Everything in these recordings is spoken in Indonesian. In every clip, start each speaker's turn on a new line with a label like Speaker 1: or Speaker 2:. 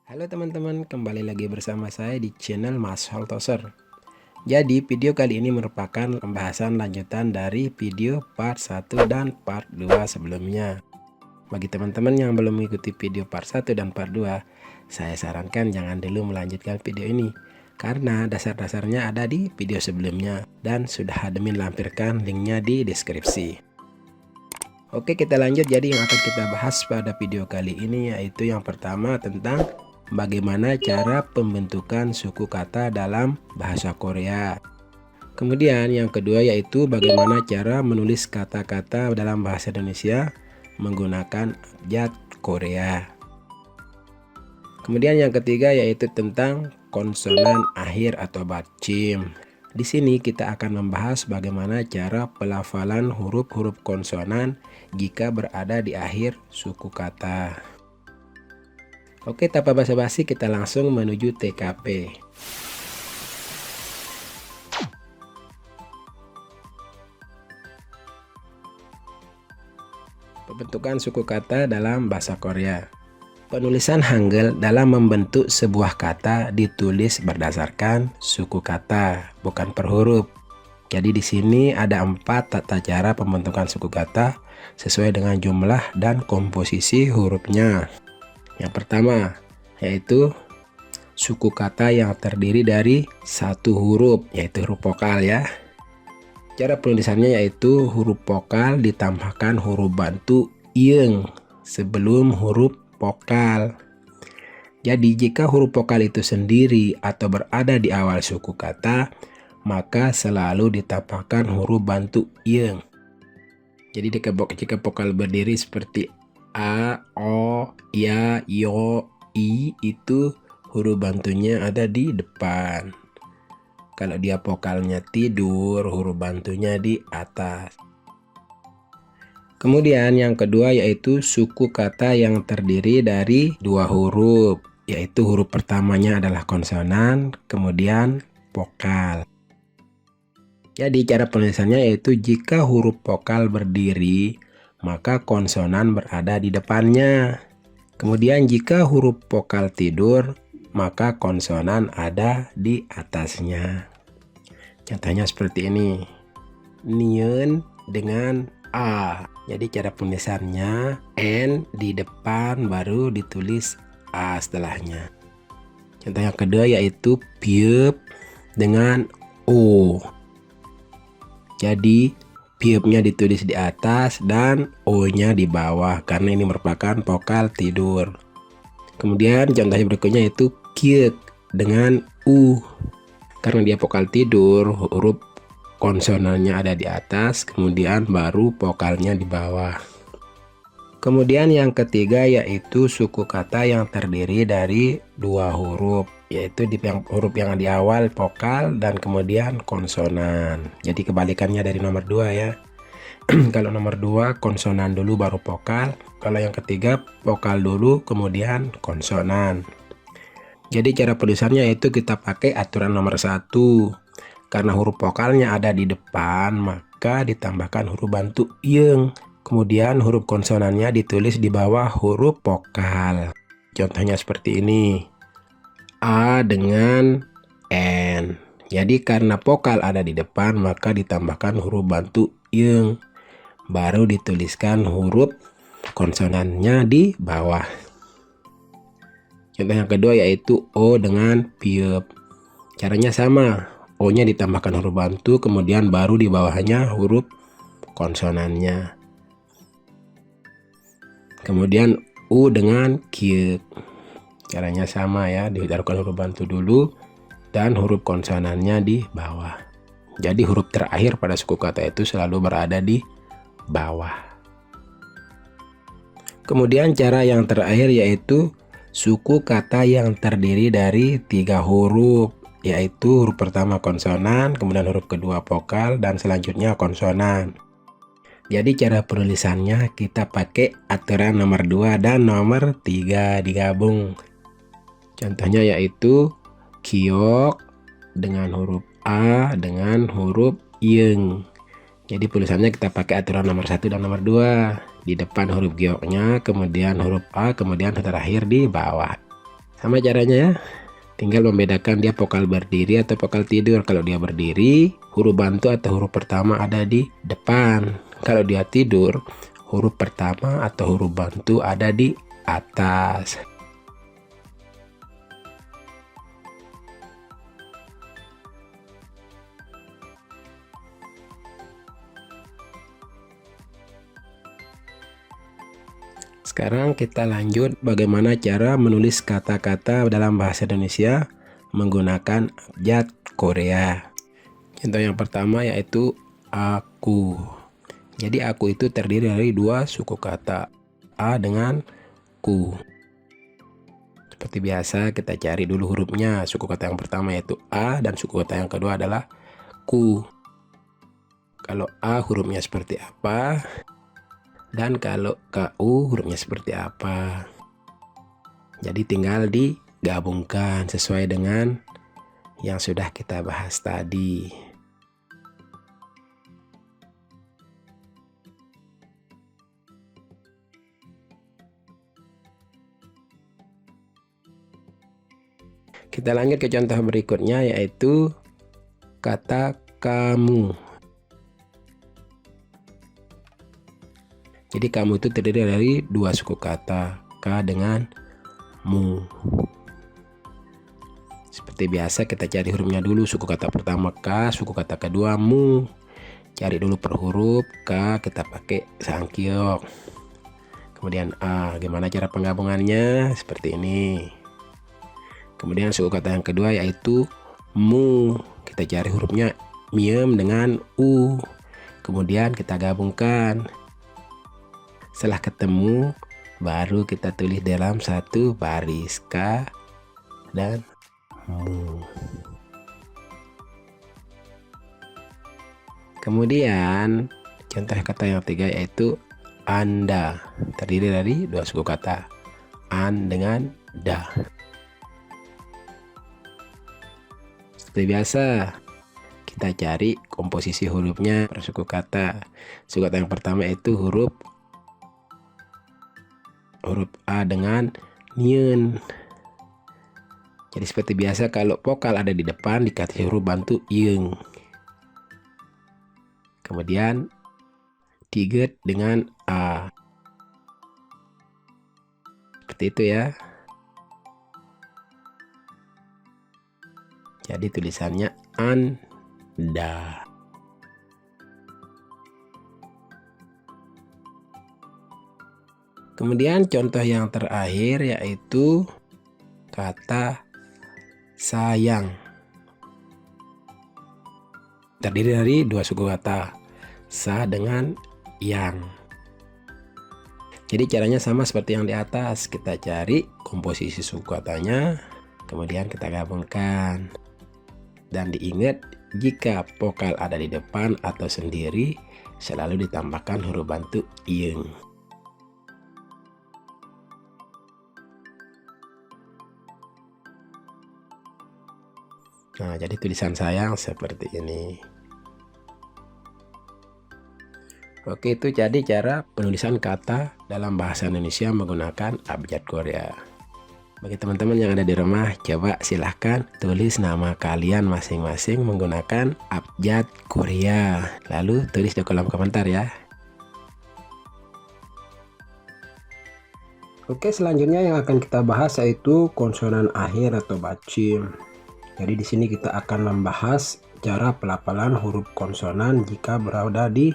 Speaker 1: Halo teman-teman, kembali lagi bersama saya di channel Mas Holtoser. Jadi video kali ini merupakan pembahasan lanjutan dari video part 1 dan part 2 sebelumnya. Bagi teman-teman yang belum mengikuti video part 1 dan part 2, saya sarankan jangan dulu melanjutkan video ini, karena dasar-dasarnya ada di video sebelumnya dan sudah admin lampirkan linknya di deskripsi. Oke, kita lanjut. Jadi yang akan kita bahas pada video kali ini yaitu yang pertama tentang bagaimana cara pembentukan suku kata dalam bahasa Korea. Kemudian yang kedua yaitu bagaimana cara menulis kata-kata dalam bahasa Indonesia menggunakan abjad Korea. Kemudian yang ketiga yaitu tentang konsonan akhir atau batchim. Di sini kita akan membahas bagaimana cara pelafalan huruf-huruf konsonan jika berada di akhir suku kata. Oke, tanpa basa-basi kita langsung menuju TKP. Pembentukan suku kata dalam bahasa Korea. Penulisan Hangul dalam membentuk sebuah kata ditulis berdasarkan suku kata, bukan per huruf. Jadi di sini ada 4 tata cara pembentukan suku kata sesuai dengan jumlah dan komposisi hurufnya. Yang pertama yaitu suku kata yang terdiri dari satu huruf, yaitu huruf vokal ya. Cara penulisannya yaitu huruf vokal ditambahkan huruf bantu yang sebelum huruf vokal. Jadi jika huruf vokal itu sendiri atau berada di awal suku kata, maka selalu ditambahkan huruf bantu yang. Jadi jika vokal berdiri seperti a, o, ya, yo, i, itu huruf bantunya ada di depan. Kalau dia vokalnya tidur, huruf bantunya di atas. Kemudian yang kedua yaitu suku kata yang terdiri dari 2 huruf, yaitu huruf pertamanya adalah konsonan, kemudian vokal. Jadi cara penulisannya yaitu jika huruf vokal berdiri, maka konsonan berada di depannya. Kemudian jika huruf vokal tidur, maka konsonan ada di atasnya. Contohnya seperti ini. Niun dengan A. Jadi cara penulisannya N di depan baru ditulis A setelahnya. Contoh yang kedua yaitu pieup dengan O. Jadi pieup-nya ditulis di atas dan O-nya di bawah karena ini merupakan vokal tidur. Kemudian contoh berikutnya yaitu kiek dengan U. Karena dia vokal tidur, huruf konsonannya ada di atas, kemudian baru vokalnya di bawah. Kemudian yang ketiga yaitu suku kata yang terdiri dari 2 huruf, yaitu huruf yang di awal vokal dan kemudian konsonan. Jadi kebalikannya dari nomor 2 ya. Kalau nomor 2 konsonan dulu baru vokal, kalau yang ketiga vokal dulu kemudian konsonan. Jadi cara tulisannya itu kita pakai aturan nomor 1. Karena huruf vokalnya ada di depan, maka ditambahkan huruf bantu yang. Kemudian huruf konsonannya ditulis di bawah huruf vokal. Contohnya seperti ini. A dengan N. Jadi karena vokal ada di depan, maka ditambahkan huruf bantu yang. Baru dituliskan huruf konsonannya di bawah. Contoh yang kedua yaitu O dengan pieup. Caranya sama. O-nya ditambahkan huruf bantu, kemudian baru di bawahnya huruf konsonannya. Kemudian U dengan kiek. Caranya sama ya, ditaruhkan huruf bantu dulu dan huruf konsonannya di bawah. Jadi huruf terakhir pada suku kata itu selalu berada di bawah. Kemudian cara yang terakhir yaitu suku kata yang terdiri dari 3 huruf, yaitu huruf pertama konsonan, kemudian huruf kedua vokal, dan selanjutnya konsonan. Jadi cara penulisannya kita pakai aturan nomor 2 dan nomor 3 digabung. Contohnya yaitu kiok dengan huruf A dengan huruf yang. Jadi tulisannya kita pakai aturan nomor 1 dan nomor 2. Di depan huruf gioknya, kemudian huruf A, kemudian terakhir di bawah. Sama caranya ya. Tinggal membedakan dia vokal berdiri atau vokal tidur. Kalau dia berdiri, huruf bantu atau huruf pertama ada di depan. Kalau dia tidur, huruf pertama atau huruf bantu ada di atas. Sekarang kita lanjut bagaimana cara menulis kata-kata dalam bahasa Indonesia menggunakan abjad Korea. Contoh yang pertama yaitu aku. Jadi aku itu terdiri dari dua suku kata, a dengan ku. Seperti biasa kita cari dulu hurufnya. Suku kata yang pertama yaitu a dan suku kata yang kedua adalah ku. Kalau a hurufnya seperti apa? Dan kalau KU hurufnya seperti apa. Jadi tinggal digabungkan sesuai dengan yang sudah kita bahas tadi. Kita lanjut ke contoh berikutnya yaitu kata kamu. Jadi kamu itu terdiri dari dua suku kata, ka dengan mu. Seperti biasa kita cari hurufnya dulu. Suku kata pertama ka, suku kata kedua mu. Cari dulu per huruf. Ka kita pakai sangkyok. Kemudian a. Gimana cara penggabungannya? Seperti ini. Kemudian suku kata yang kedua yaitu mu. Kita cari hurufnya miem dengan u. Kemudian kita gabungkan. Setelah ketemu, baru kita tulis dalam satu baris ka dan mu. Kemudian contoh kata yang ketiga yaitu Anda. Terdiri dari dua suku kata, an dengan da. Seperti biasa, kita cari komposisi hurufnya per suku kata. Suku kata yang pertama yaitu huruf A dengan nyun. Jadi seperti biasa kalau vokal ada di depan dikasih huruf bantu yung. Kemudian tiget dengan a. Seperti itu ya. Jadi tulisannya anda. Kemudian contoh yang terakhir yaitu kata sayang. Terdiri dari dua suku kata, sa dengan yang. Jadi caranya sama seperti yang di atas. Kita cari komposisi suku katanya, kemudian kita gabungkan. Dan diingat, jika vokal ada di depan atau sendiri, selalu ditambahkan huruf bantu yung. Nah, jadi tulisan sayang seperti ini. Oke, itu jadi cara penulisan kata dalam bahasa Indonesia menggunakan abjad Korea. Bagi teman-teman yang ada di rumah, coba silahkan tulis nama kalian masing-masing menggunakan abjad Korea. Lalu tulis di kolom komentar ya. Oke, selanjutnya yang akan kita bahas yaitu konsonan akhir atau bacim. Jadi di sini kita akan membahas cara pelafalan huruf konsonan jika berada di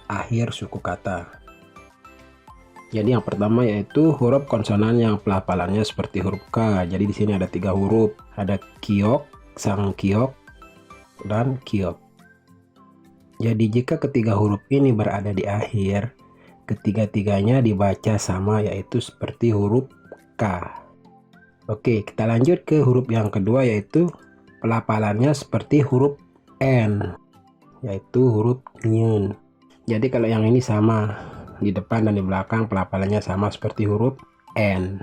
Speaker 1: akhir suku kata. Jadi yang pertama yaitu huruf konsonan yang pelafalannya seperti huruf K. Jadi di sini ada 3 huruf, ada kiok, sangkyok, dan kiok. Jadi jika ketiga huruf ini berada di akhir, ketiga-tiganya dibaca sama yaitu seperti huruf K. Oke, kita lanjut ke huruf yang kedua yaitu pelafalannya seperti huruf N, yaitu huruf nyun. Jadi kalau yang ini sama, di depan dan di belakang pelafalannya sama seperti huruf N.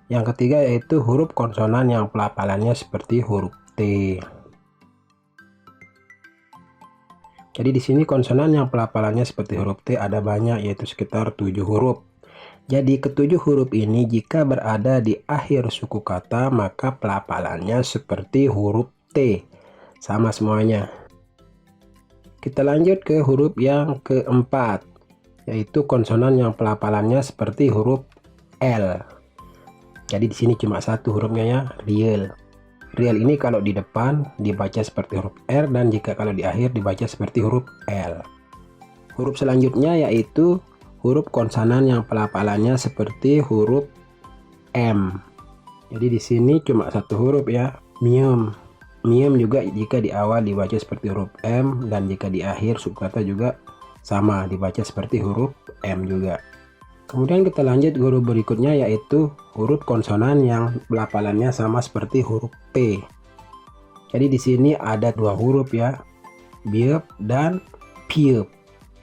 Speaker 1: Yang ketiga yaitu huruf konsonan yang pelafalannya seperti huruf T. Jadi di sini konsonan yang pelafalannya seperti huruf T ada banyak yaitu sekitar 7 huruf. Jadi ketujuh huruf ini jika berada di akhir suku kata maka pelafalannya seperti huruf T. Sama semuanya. Kita lanjut ke huruf yang keempat, yaitu konsonan yang pelafalannya seperti huruf L. Jadi di sini cuma satu hurufnya ya, real. Real ini kalau di depan dibaca seperti huruf R dan jika kalau di akhir dibaca seperti huruf L. Huruf selanjutnya yaitu huruf konsonan yang pelafalannya seperti huruf M. Jadi di sini cuma satu huruf ya, mium. Mium juga jika di awal dibaca seperti huruf M dan jika di akhir suku kata juga sama dibaca seperti huruf M juga. Kemudian kita lanjut ke huruf berikutnya yaitu huruf konsonan yang pelafalannya sama seperti huruf P. Jadi di sini ada dua huruf ya, biep dan piep.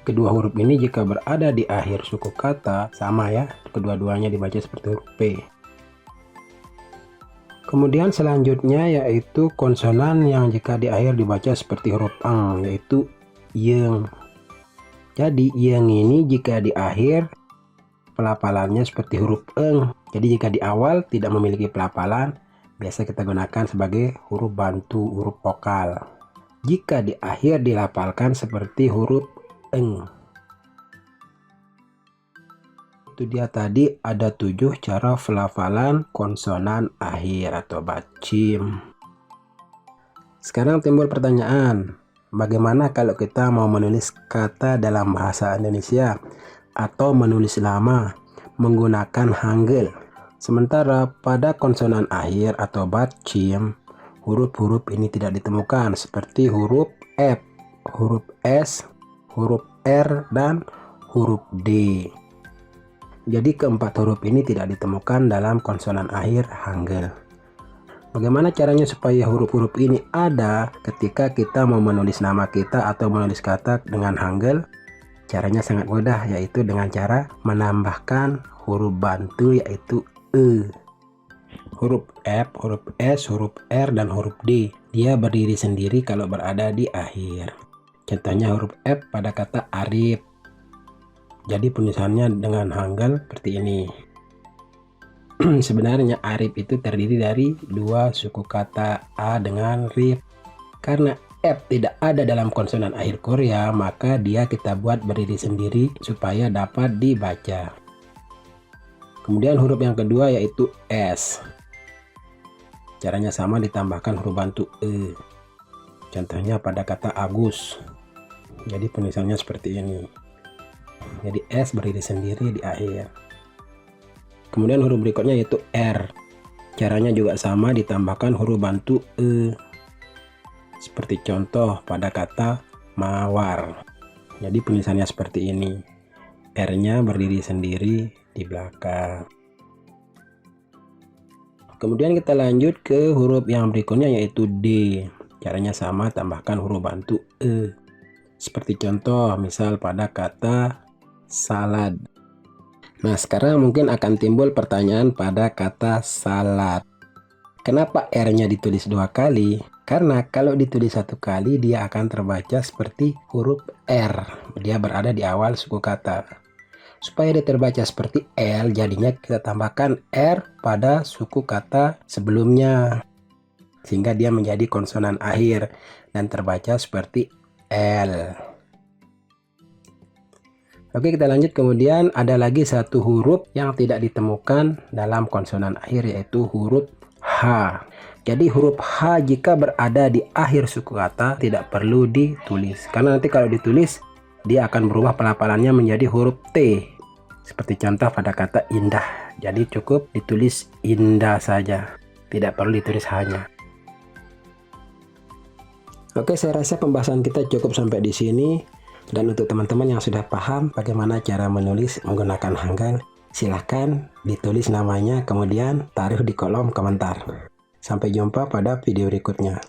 Speaker 1: Kedua huruf ini jika berada di akhir suku kata sama ya, kedua-duanya dibaca seperti huruf P. Kemudian selanjutnya yaitu konsonan yang jika di akhir dibaca seperti huruf eng, yaitu yeng. Jadi yeng ini jika di akhir pelafalannya seperti huruf eng. Jadi jika di awal tidak memiliki pelafalan, biasa kita gunakan sebagai huruf bantu, huruf vokal. Jika di akhir dilafalkan seperti huruf eng. Itu dia tadi ada 7 cara pelafalan konsonan akhir atau bacim. Sekarang timbul pertanyaan, bagaimana kalau kita mau menulis kata dalam bahasa Indonesia atau menulis nama menggunakan Hangul? Sementara pada konsonan akhir atau bacim, huruf-huruf ini tidak ditemukan seperti huruf F, huruf S, huruf R, dan huruf D. Jadi keempat huruf ini tidak ditemukan dalam konsonan akhir Hangul. Bagaimana caranya supaya huruf-huruf ini ada ketika kita mau menulis nama kita atau menulis kata dengan Hangul? Caranya sangat mudah, yaitu dengan cara menambahkan huruf bantu yaitu E. Huruf F, huruf S, huruf R, dan huruf D. Dia berdiri sendiri kalau berada di akhir. Contohnya huruf F pada kata Arif. Jadi penulisannya dengan Hangul seperti ini. Sebenarnya Arif itu terdiri dari dua suku kata A dengan Rif. Karena F tidak ada dalam konsonan akhir Korea, maka dia kita buat berdiri sendiri supaya dapat dibaca. Kemudian huruf yang kedua yaitu S. Caranya sama, ditambahkan huruf bantu E. Contohnya pada kata Agus. Jadi penulisannya seperti ini. Jadi S berdiri sendiri di akhir. Kemudian huruf berikutnya yaitu R. Caranya juga sama, ditambahkan huruf bantu E. Seperti contoh pada kata mawar. Jadi penulisannya seperti ini. R-nya berdiri sendiri di belakang. Kemudian kita lanjut ke huruf yang berikutnya yaitu D. Caranya sama, tambahkan huruf bantu E. Seperti contoh misal pada kata salad. Nah, sekarang mungkin akan timbul pertanyaan pada kata salad. Kenapa R-nya ditulis dua kali? Karena kalau ditulis satu kali dia akan terbaca seperti huruf R. Dia berada di awal suku kata. Supaya dia terbaca seperti L, jadinya kita tambahkan R pada suku kata sebelumnya. Sehingga dia menjadi konsonan akhir dan terbaca seperti L. Oke, kita lanjut. Kemudian ada lagi satu huruf yang tidak ditemukan dalam konsonan akhir yaitu huruf H. Jadi huruf H jika berada di akhir suku kata tidak perlu ditulis. Karena nanti kalau ditulis dia akan berubah pelafalannya menjadi huruf T. Seperti contoh pada kata indah. Jadi cukup ditulis indah saja. Tidak perlu ditulis hanya. Oke, saya rasa pembahasan kita cukup sampai di sini. Dan untuk teman-teman yang sudah paham bagaimana cara menulis menggunakan Hangul, silahkan ditulis namanya kemudian taruh di kolom komentar. Sampai jumpa pada video berikutnya.